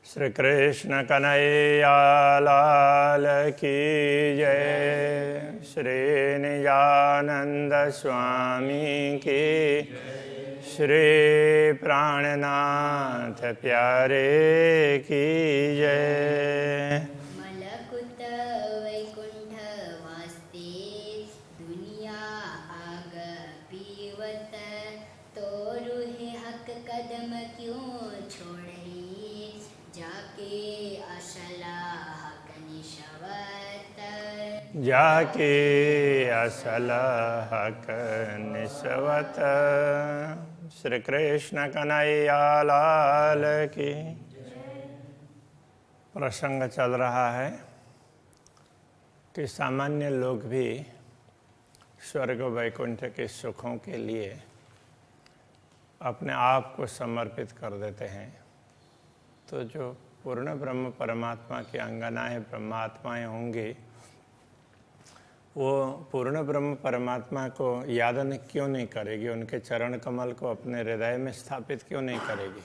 श्री कृष्ण कन्हैया लाल की जय। श्री निजानंद स्वामी की श्री प्राणनाथ प्यारे की जय। मलकुत वैकुंठ वास्ते दुनिया आग पीवत, तोरु है हक कदम क्यों छोड़े, जाके असला हक निशवत। जाके असल हक निस्वत। श्री कृष्ण कन्हैया लाल की। प्रसंग चल रहा है कि सामान्य लोग भी स्वर्ग वैकुंठ के सुखों के लिए अपने आप को समर्पित कर देते हैं। तो जो पूर्ण ब्रह्म परमात्मा की अंगनाएं ब्रह्मात्माएं होंगी, वो पूर्ण ब्रह्म परमात्मा को याद क्यों नहीं करेगी, उनके चरण कमल को अपने हृदय में स्थापित क्यों नहीं करेगी,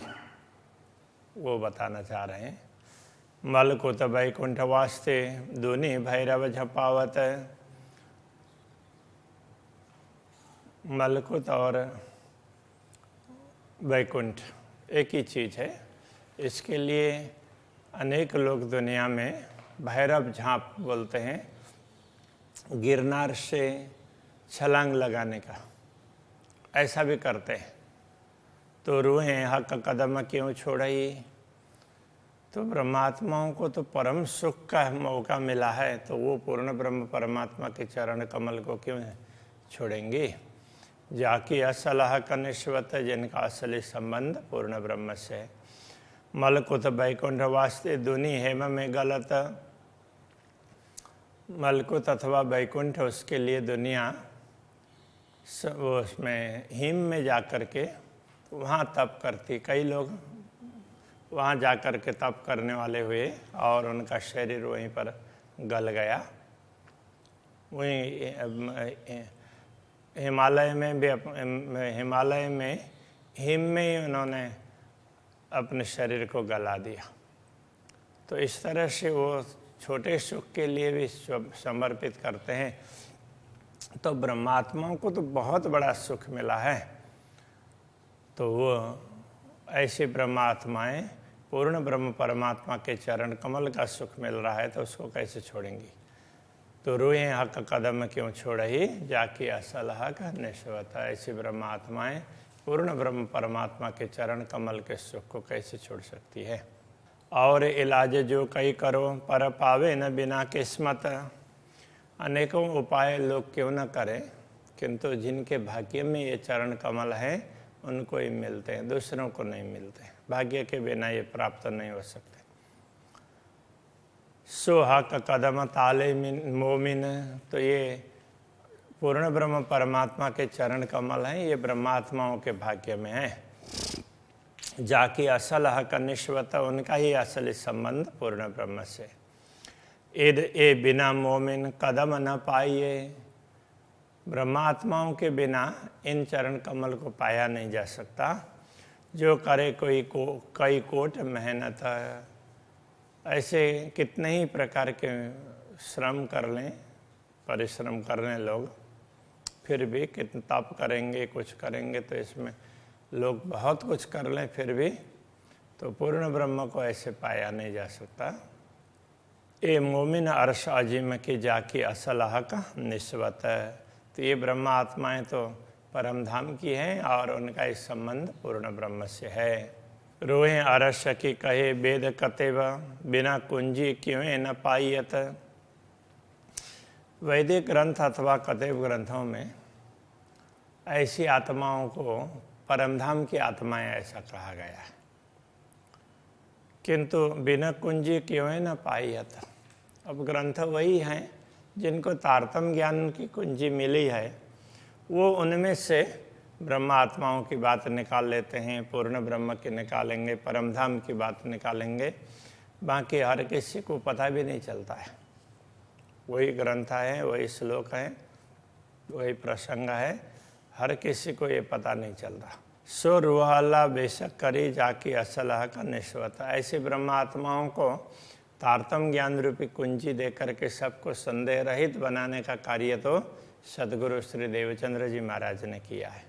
वो बताना चाह रहे हैं। मलकुत वैकुंठ वास्ते दुनि भैरव झपावत। मलकुत और वैकुंठ एक ही चीज़ है। इसके लिए अनेक लोग दुनिया में भैरव झांप बोलते हैं, गिरनार से छलांग लगाने का, ऐसा भी करते हैं। तो रूहें हक कदम क्यों छोड़ई। तो ब्रह्मात्माओं को तो परम सुख का मौका मिला है, तो वो पूर्ण ब्रह्म परमात्मा के चरण कमल को क्यों छोड़ेंगी। जाकी असल हक निस्वत, जिनका असली संबंध पूर्ण ब्रह्म से है। मलकुत वैकुंठ वास्ते दुनि हेम में गलत। मलकुत अथवा वैकुंठ उसके लिए दुनिया वो उसमें हिम में जा कर के वहाँ तप करती। कई लोग वहाँ जा कर के तप करने वाले हुए और उनका शरीर वहीं पर गल गया। वहीं हिमालय में भी हिमालय में हिम में ही उन्होंने अपने शरीर को गला दिया। तो इस तरह से वो छोटे सुख के लिए भी समर्पित करते हैं। तो ब्रह्मात्माओं को तो बहुत बड़ा सुख मिला है, तो वो ऐसी ब्रह्मात्माएं पूर्ण ब्रह्म परमात्मा के चरण कमल का सुख मिल रहा है, तो उसको कैसे छोड़ेंगी। तो रूहें हक कदम क्यों छोड़ही, जाकी असल हक निस्वत। ऐसी ब्रह्मात्माएं पूर्ण ब्रह्म परमात्मा के चरण कमल के सुख को कैसे छोड़ सकती है। और इलाज जो कई करो पर पावे न बिना किस्मत। अनेकों उपाय लोग क्यों न करें, किंतु जिनके भाग्य में ये चरण कमल है उनको ही मिलते हैं, दूसरों को नहीं मिलते। भाग्य के बिना ये प्राप्त नहीं हो सकते। सो हक कदम ताले मोमिन। तो ये पूर्ण ब्रह्म परमात्मा के चरण कमल हैं, ये ब्रह्मात्माओं के भाग्य में है। जाकी असल हक निस्वत, उनका ही असली संबंध पूर्ण ब्रह्म से। इद ए बिना मोमिन कदम न पाइए। ब्रह्मात्माओं के बिना इन चरण कमल को पाया नहीं जा सकता। जो करे कई कोट मेहनत। ऐसे कितने ही प्रकार के श्रम कर लें, परिश्रम कर लें लोग, फिर भी कितना तप करेंगे, कुछ करेंगे, तो इसमें लोग बहुत कुछ कर लें फिर भी तो पूर्ण ब्रह्म को ऐसे पाया नहीं जा सकता। ए मोमिन अर्श अजीम की जाकी असल हक निस्वत। तो ये ब्रह्म आत्माएं तो परम धाम की हैं और उनका इस संबंध पूर्ण ब्रह्म से है। रोहें अरश की कहे वेद कतेव, बिना कुंजी क्यों न पाइयत। वैदिक ग्रंथ अथवा कतेव ग्रंथों में ऐसी आत्माओं को परमधाम की आत्माएं ऐसा कहा गया है, किंतु बिना कुंजी क्यों न पाइयत। अब ग्रंथ वही हैं जिनको तारतम ज्ञान की कुंजी मिली है, वो उनमें से ब्रह्म आत्माओं की बात निकाल लेते हैं, पूर्ण ब्रह्म की निकालेंगे, परमधाम की बात निकालेंगे। बाकी हर किसी को पता भी नहीं चलता है। वही ग्रंथ है, वही श्लोक है, वही प्रसंग है, हर किसी को ये पता नहीं चलता। सो रूहाला बेशक करी जाकी असलह का निश्वता। ऐसे ब्रह्मात्माओं को तारतम ज्ञान रूपी कुंजी दे करके सबको संदेह रहित बनाने का कार्य तो सदगुरु श्री देवचंद्र जी महाराज ने किया है।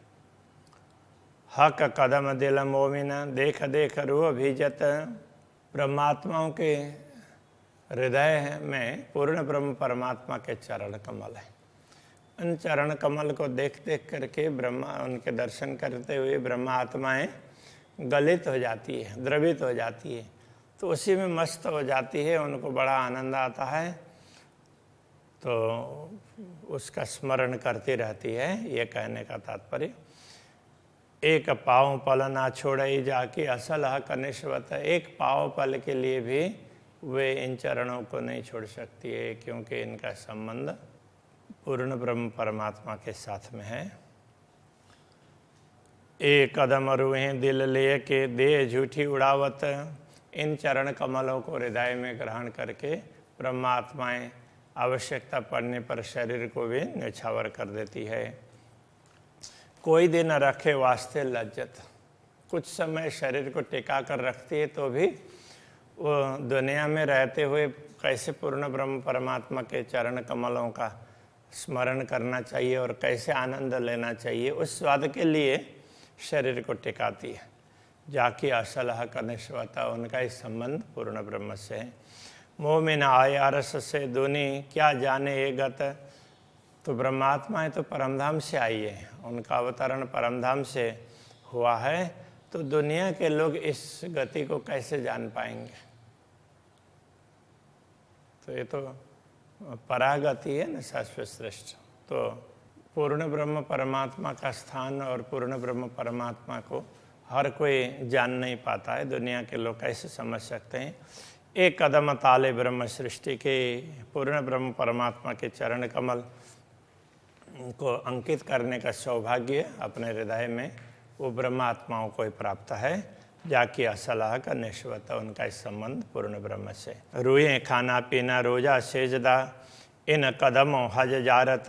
हक कदम दिल मोमिन देख देख रूह भीजत। ब्रह्मात्माओं के हृदय में पूर्ण ब्रह्म परमात्मा के चरण कमल है। उन चरण कमल को देख देख करके उनके दर्शन करते हुए ब्रह्मा आत्माएँ गलित हो जाती है, द्रवित हो जाती है, तो उसी में मस्त हो जाती है, उनको बड़ा आनंद आता है, तो उसका स्मरण करती रहती है। ये कहने का तात्पर्य एक पाँव पल ना छोड़ई जाके असल हक निश्वत। एक पाँव पल के लिए भी वे इन चरणों को नहीं छोड़ सकती है, क्योंकि इनका संबंध पूर्ण ब्रह्म परमात्मा के साथ में है। एक कदम रुहें दिल ले के दे झूठी उड़ावत। इन चरण कमलों को हृदय में ग्रहण करके ब्रह्मात्माएं आवश्यकता पड़ने पर शरीर को भी न्यौछावर कर देती है। कोई दिन रखे वास्ते लज्जत। कुछ समय शरीर को टिका कर रखती है, तो भी वो दुनिया में रहते हुए कैसे पूर्ण ब्रह्म परमात्मा के चरण कमलों का स्मरण करना चाहिए और कैसे आनंद लेना चाहिए, उस स्वाद के लिए शरीर को टिकाती है। जाकी असलह का निश्वता, उनका इस संबंध पूर्ण ब्रह्म से है। मोह में न आए अरस से दूनी क्या जाने ये गत। तो ब्रह्मात्माएं तो परमधाम से आई है, उनका अवतरण परमधाम से हुआ है, तो दुनिया के लोग इस गति को कैसे जान पाएंगे। तो ये तो परागति है न, शाश्वत श्रेष्ठ। तो पूर्ण ब्रह्म परमात्मा का स्थान और पूर्ण ब्रह्म परमात्मा को हर कोई जान नहीं पाता है, दुनिया के लोग कैसे समझ सकते हैं। एक कदम ताले ब्रह्म सृष्टि के पूर्ण ब्रह्म परमात्मा के चरण कमल को अंकित करने का सौभाग्य अपने हृदय में वो ब्रह्मात्माओं को ही प्राप्त है। जाकी असलाह का निश्वत, उनका इस संबंध पूर्ण ब्रह्म से। रूए खाना पीना रोजा सेजदा इन कदमों हज जारत।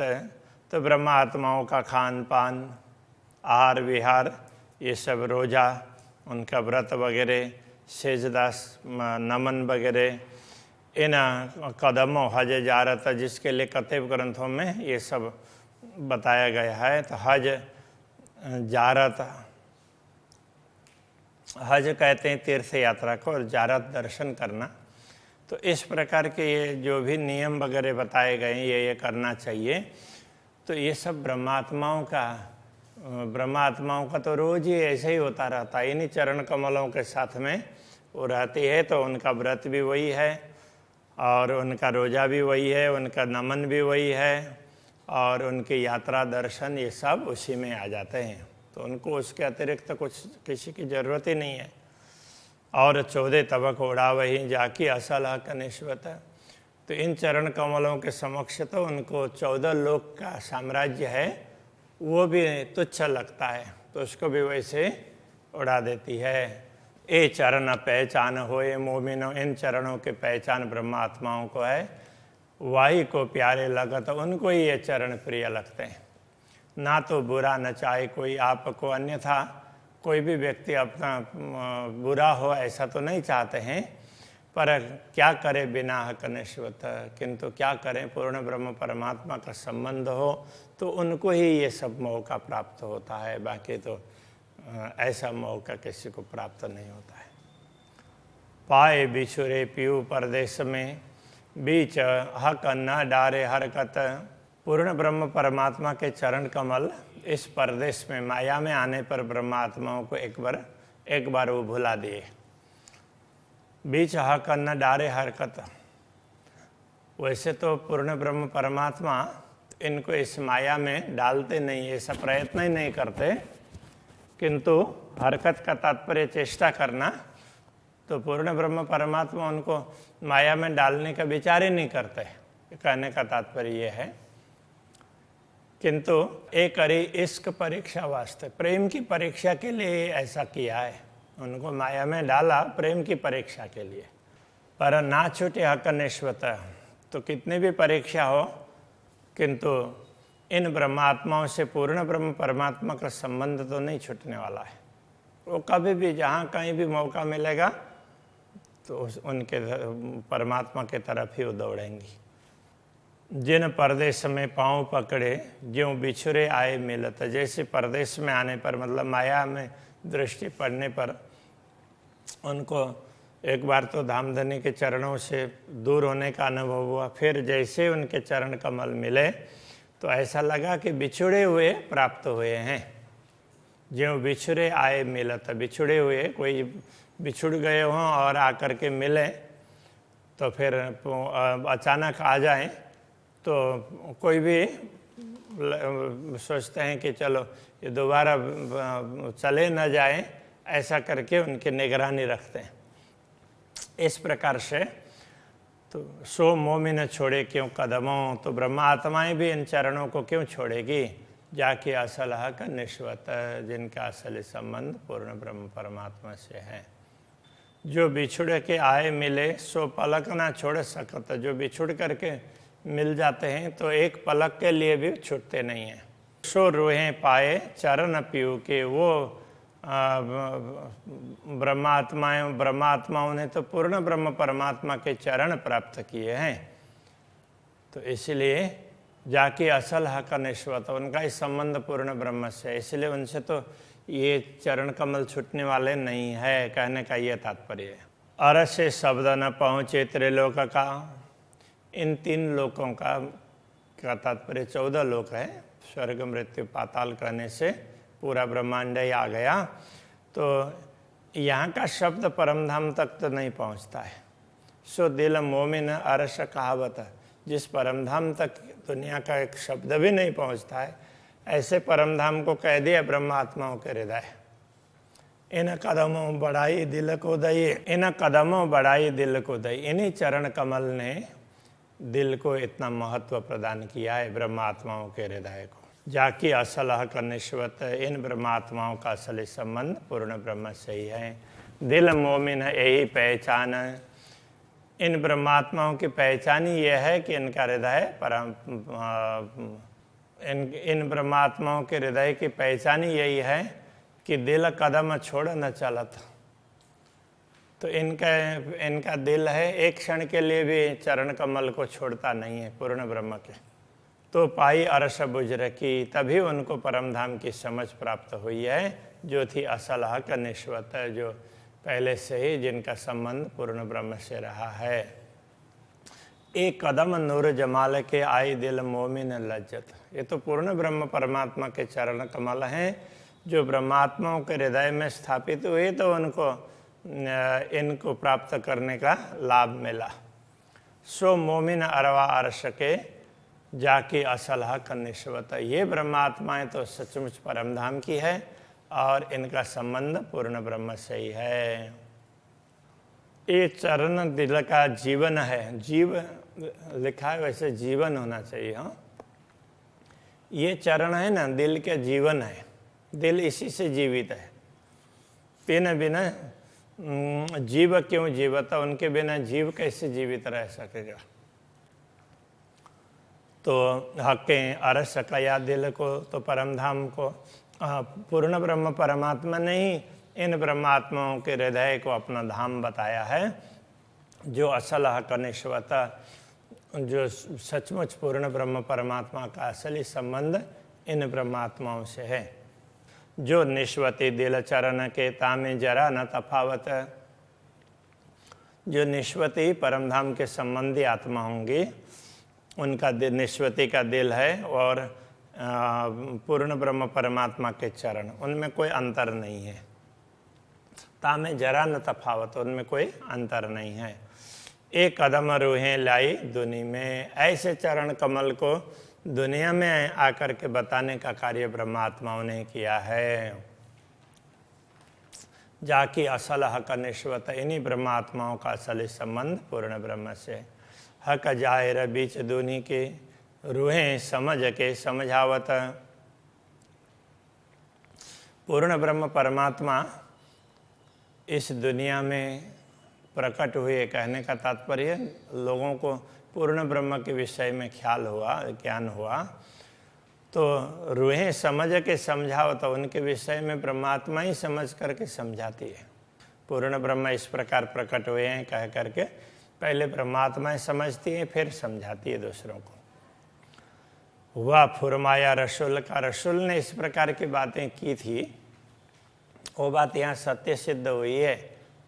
तो ब्रह्मात्माओं का खान पान, आहार विहार, ये सब रोजा, उनका व्रत वगैरह, सेजदा नमन वगैरह, इन कदमों हज जारत, जिसके लिए कतेब ग्रंथों में ये सब बताया गया है। तो हज जारत, हज कहते हैं तीर्थ यात्रा को, और जारत दर्शन करना। तो इस प्रकार के ये जो भी नियम वगैरह बताए गए हैं, ये करना चाहिए। तो ये सब ब्रह्मात्माओं का तो रोज ही ऐसे ही होता रहता है। इन्हीं चरण कमलों के साथ में वो रहती है, तो उनका व्रत भी वही है और उनका रोजा भी वही है, उनका नमन भी वही है, और उनकी यात्रा दर्शन ये सब उसी में आ जाते हैं। तो उनको उसके अतिरिक्त कुछ किसी की ज़रूरत ही नहीं है। और 14 तबक उड़ा वही जाकी असल हक निश्वत। तो इन चरण कमलों के समक्ष तो उनको 14 लोक का साम्राज्य है, वो भी तुच्छ लगता है, तो उसको भी वैसे उड़ा देती है। ए चरण पहचान होए मोमिनो, इन चरणों के पहचान ब्रह्मात्माओं को है। वाही को प्यारे लगत, उनको ही ये चरण प्रिय लगते हैं। ना तो बुरा न चाहे कोई आपको, अन्यथा कोई भी व्यक्ति अपना बुरा हो ऐसा तो नहीं चाहते हैं, पर क्या करे बिना हक निश्वत। किंतु क्या करें, पूर्ण ब्रह्म परमात्मा का संबंध हो तो उनको ही ये सब मौका प्राप्त होता है, बाकी तो ऐसा मौका किसी को प्राप्त नहीं होता है। पाए बिछुरे पीऊ परदेश में बीच हक न डारे हरकत। पूर्ण ब्रह्म परमात्मा के चरण कमल इस परदेश में माया में आने पर ब्रह्मात्माओं को एक बार वो भुला दिए। बीच हक न डारे हरकत। वैसे तो पूर्ण ब्रह्म परमात्मा इनको इस माया में डालते नहीं, ऐसा प्रयत्न ही नहीं करते, किंतु हरकत का तात्पर्य चेष्टा करना। तो पूर्ण ब्रह्म परमात्मा उनको माया में डालने का विचार ही नहीं करते, कहने का तात्पर्य ये है। किंतु एक करी इश्क परीक्षा वास्ते, प्रेम की परीक्षा के लिए ऐसा किया है, उनको माया में डाला प्रेम की परीक्षा के लिए। पर ना छूटे हक निश्वत। तो कितनी भी परीक्षा हो, किंतु इन ब्रह्मात्माओं से पूर्ण ब्रह्म परमात्मा का संबंध तो नहीं छूटने वाला है। वो कभी भी जहाँ कहीं भी मौका मिलेगा तो उनके परमात्मा के तरफ ही वो दौड़ेंगी। जिन परदेश में पाँव पकड़े ज्यों बिछुरे आए मिलत। जैसे परदेश में आने पर मतलब माया में दृष्टि पड़ने पर उनको एक बार तो धामधनी के चरणों से दूर होने का अनुभव हुआ, फिर जैसे उनके चरण कमल मिले तो ऐसा लगा कि बिछुड़े हुए प्राप्त हुए हैं। ज्यों बिछुरे आए मिलत, बिछुड़े हुए कोई बिछुड़ गए हों और आकर के मिले तो फिर अचानक आ जाएं तो कोई भी सोचते हैं कि चलो ये दोबारा चले न जाए, ऐसा करके उनकी निगरानी रखते हैं। इस प्रकार से तो सो मोमिन छोड़े क्यों कदमों, तो ब्रह्मा आत्माएं भी इन चरणों को क्यों छोड़ेगी। जाके असल हक निश्वत, जिनका असली संबंध पूर्ण ब्रह्म परमात्मा से है। जो बिछुड़ के आए मिले सो पलक ना छोड़ सकत, जो बिछुड़ करके मिल जाते हैं तो एक पलक के लिए भी छूटते नहीं हैं। सो रूहें पाए चरण पीऊ के, वो ब्रह्मात्माओं ने तो पूर्ण ब्रह्म परमात्मा के चरण प्राप्त किए हैं। तो इसलिए जाके असल हक निश्वत, उनका ही संबंध पूर्ण ब्रह्म से, इसलिए उनसे तो ये चरण कमल छूटने वाले नहीं है, कहने का ये तात्पर्य है। अरस से शब्द न पहुँचे त्रिलोक का, इन 3 लोकों का तात्पर्य 14 लोक है। स्वर्ग मृत्यु पाताल कहने से पूरा ब्रह्मांड ही आ गया। तो यहाँ का शब्द परमधाम तक तो नहीं पहुँचता है। सो दिल मोमिन अरस कहावत, जिस परमधाम तक दुनिया का एक शब्द भी नहीं पहुँचता है, ऐसे परमधाम को कह दिया ब्रह्मात्माओं के हृदय। इन कदमों बढ़ाई दिल को दई, इन कदमों बढ़ाई दिल को दई, इन्हीं चरण कमल ने दिल को इतना महत्व प्रदान किया है ब्रह्मात्माओं के हृदय को। जाकी असल हक निश्वत, इन ब्रह्मात्माओं का असली संबंध पूर्ण ब्रह्म से ही है। दिल मोमिन यही पहचान, इन ब्रह्मात्माओं की पहचान ही यह है कि इनका हृदय इन ब्रह्मात्माओं के हृदय की पहचान ही यही है कि दिल कदम छोड़ न चलत। तो इनका दिल है एक क्षण के लिए भी चरण कमल को छोड़ता नहीं है पूर्ण ब्रह्म के। तो पाई अरस बुझ रखी, तभी उनको परमधाम की समझ प्राप्त हुई है, जो थी असल हक निश्वत, जो पहले से ही जिनका संबंध पूर्ण ब्रह्म से रहा है। एक कदम नूर जमाल के आई दिल मोमिन लज्जत, ये तो पूर्ण ब्रह्म परमात्मा के चरण कमल हैं जो ब्रह्मात्माओं के हृदय में स्थापित हुए, तो उनको इनको प्राप्त करने का लाभ मिला। सो मोमिन अरवा अर्श के जाके असल हक निश्वत, ये ब्रह्मात्माएं तो सचमुच परमधाम की है और इनका संबंध पूर्ण ब्रह्म से ही है। ये चरण दिल का जीवन है, जीव लिखा है वैसे जीवन होना चाहिए। हाँ, ये चरण है ना, दिल के जीवन है, दिल इसी से जीवित है। बिना बिना जीव क्यों जीवता, उनके बिना जीव कैसे जीवित रह सकेगा। तो हके अरस कया दिल को, तो परमधाम को पूर्ण ब्रह्म परमात्मा ने ही इन ब्रह्मात्माओं के हृदय को अपना धाम बताया है, जो असल हक निश्वता, जो सचमुच पूर्ण ब्रह्म परमात्मा का असली संबंध इन ब्रह्मात्माओं से है। जो निश्वती दिल चरण के तामे जरा न तफावत, जो निश्वती परमधाम के संबंधी आत्मा होंगी, उनका निश्वती का दिल है और पूर्ण ब्रह्म परमात्मा के चरण, उनमें कोई अंतर नहीं है। तामे जरा न तफावत, उनमें कोई अंतर नहीं है। एक कदम रूहें लाई दुनी में, ऐसे चरण कमल को दुनिया में आकर के बताने का कार्य ब्रह्मात्माओं ने किया है। जाकी असल हक निश्वत, इन्हीं ब्रह्मात्माओं का असली संबंध पूर्ण ब्रह्म से। हक जाहिर बीच दुनी के रूहें समझ के समझावत, पूर्ण ब्रह्म परमात्मा इस दुनिया में प्रकट हुए, कहने का तात्पर्य लोगों को पूर्ण ब्रह्म के विषय में ख्याल हुआ, ज्ञान हुआ, तो रूहें समझ के समझाओ तो उनके विषय में परमात्मा ही समझ करके समझाती है। पूर्ण ब्रह्म इस प्रकार प्रकट हुए हैं कह करके पहले परमात्मा समझती है, फिर समझाती है दूसरों को। हुआ फुरमाया रसूल का, रसूल ने इस प्रकार की बातें की थी, वो बात यहाँ सत्य सिद्ध हुई है,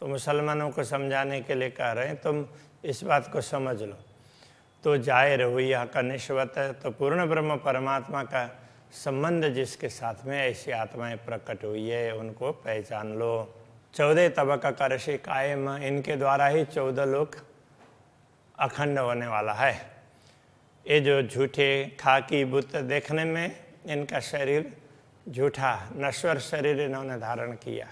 तो मुसलमानों को समझाने के लिए कह रहे हैं तुम इस बात को समझ लो। तो जाहिर हुई यह का निश्वत, तो पूर्ण ब्रह्म परमात्मा का संबंध जिसके साथ में ऐसी आत्माएं प्रकट हुई है उनको पहचान लो। 14 तबका का ऋषि कायम, इनके द्वारा ही 14 लोक अखंड होने वाला है। ये जो झूठे खाकी बुत देखने में इनका शरीर झूठा नश्वर शरीर इन्होंने धारण किया,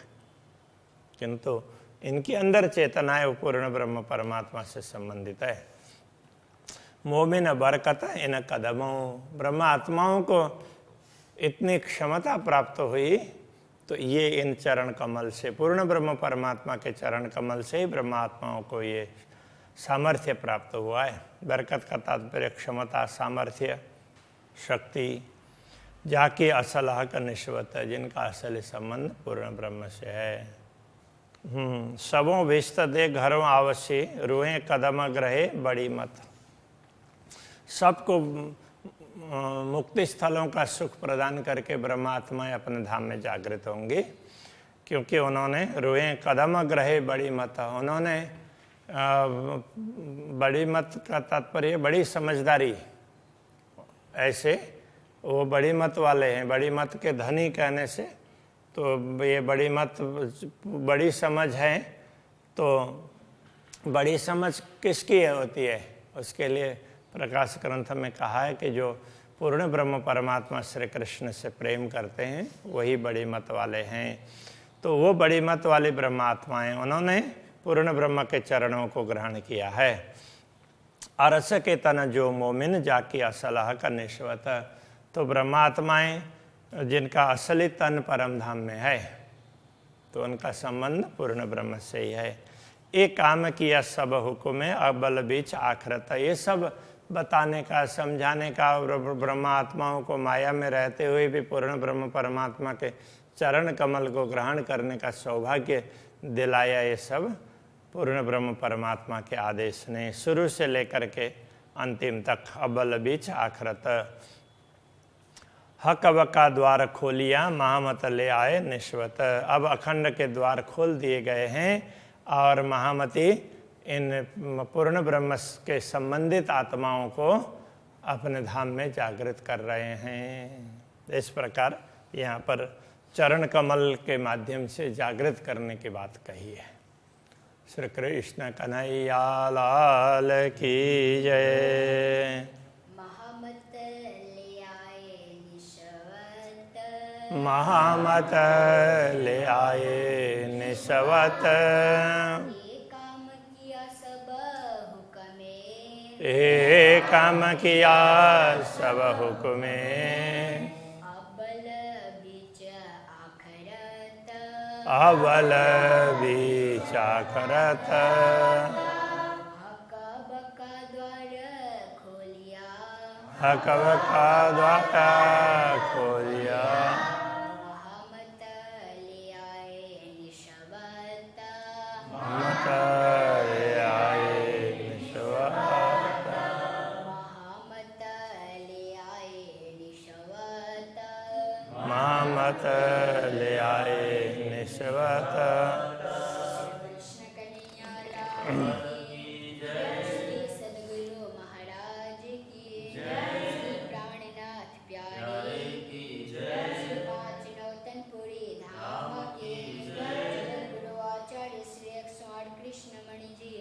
किंतु इनके अंदर चेतना है वो पूर्ण ब्रह्म परमात्मा से संबंधित है। मोमिन बरकत इन कदमों, ब्रह्म आत्माओं को इतनी क्षमता प्राप्त हुई तो ये इन चरण कमल से, पूर्ण ब्रह्म परमात्मा के चरण कमल से ही ब्रह्म आत्माओं को ये सामर्थ्य प्राप्त हुआ है। बरकत का तात्पर्य क्षमता, सामर्थ्य, शक्ति, जाके असल हक निश्वत है, जिनका असल संबंध पूर्ण ब्रह्म से है। सबों विस्त दे घरों आवश्य, रूहें कदम ग्रहे बड़ी मत। सबको मुक्ति स्थलों का सुख प्रदान करके ब्रह्मात्माएं अपने धाम में जागृत होंगी, क्योंकि उन्होंने रूहें कदम ग्रहे बड़ी मत, उन्होंने बड़ी मत का तात्पर्य बड़ी समझदारी, ऐसे वो बड़ी मत वाले हैं। बड़ी मत के धनी कहने से तो ये बड़ी मत बड़ी समझ है, तो बड़ी समझ किसकी होती है, उसके लिए प्रकाश ग्रंथ में कहा है कि जो पूर्ण ब्रह्म परमात्मा श्री कृष्ण से प्रेम करते हैं वही बड़ी मत वाले हैं। तो वो बड़ी मत वाली ब्रह्मात्माएं उन्होंने पूर्ण ब्रह्म के चरणों को ग्रहण किया है। अरस के तन जो मोमिन जाकी असलाह का निश्वत, तो ब्रह्मात्माएं जिनका असली तन परम धाम में है तो उनका संबंध पूर्ण ब्रह्म से ही है। एक काम किया सब हुक्म है अबल बीच आखरत, ये सब बताने का, समझाने का और ब्रह्मात्माओं को माया में रहते हुए भी पूर्ण ब्रह्म परमात्मा के चरण कमल को ग्रहण करने का सौभाग्य दिलाया, ये सब पूर्ण ब्रह्म परमात्मा के आदेश ने शुरू से लेकर के अंतिम तक अबल बीच आखरत। हक अब का द्वार खोलिया महामत ले आए निश्वत, अब अखंड के द्वार खोल दिए गए हैं और महामती इन पूर्ण ब्रह्म के संबंधित आत्माओं को अपने धाम में जागृत कर रहे हैं। इस प्रकार यहाँ पर चरण कमल के माध्यम से जागृत करने की बात कही है। श्री कृष्ण कन्हैया लाल की जय। महामत ले आए निश्वत, महामत ले आए निश्वत, एक काम किया सब हुक्मे, अबल बीच आखरत, अबल बीच आखरत, हक बका द्वार खोलिया, हक बका द्वार खोलिया, महामत ले आए निश्वत, महामत ले आए निश्वत, महामत ले आए निश्वत। कृष्ण कन्हैया लाल की जय, श्री सद्गुरु महाराज की जय, श्री प्राणनाथ प्यारे की जय, श्री पांच नौतनपुरी धाम की जय, गुरु आचार्य श्री 108 कृष्ण मणि जी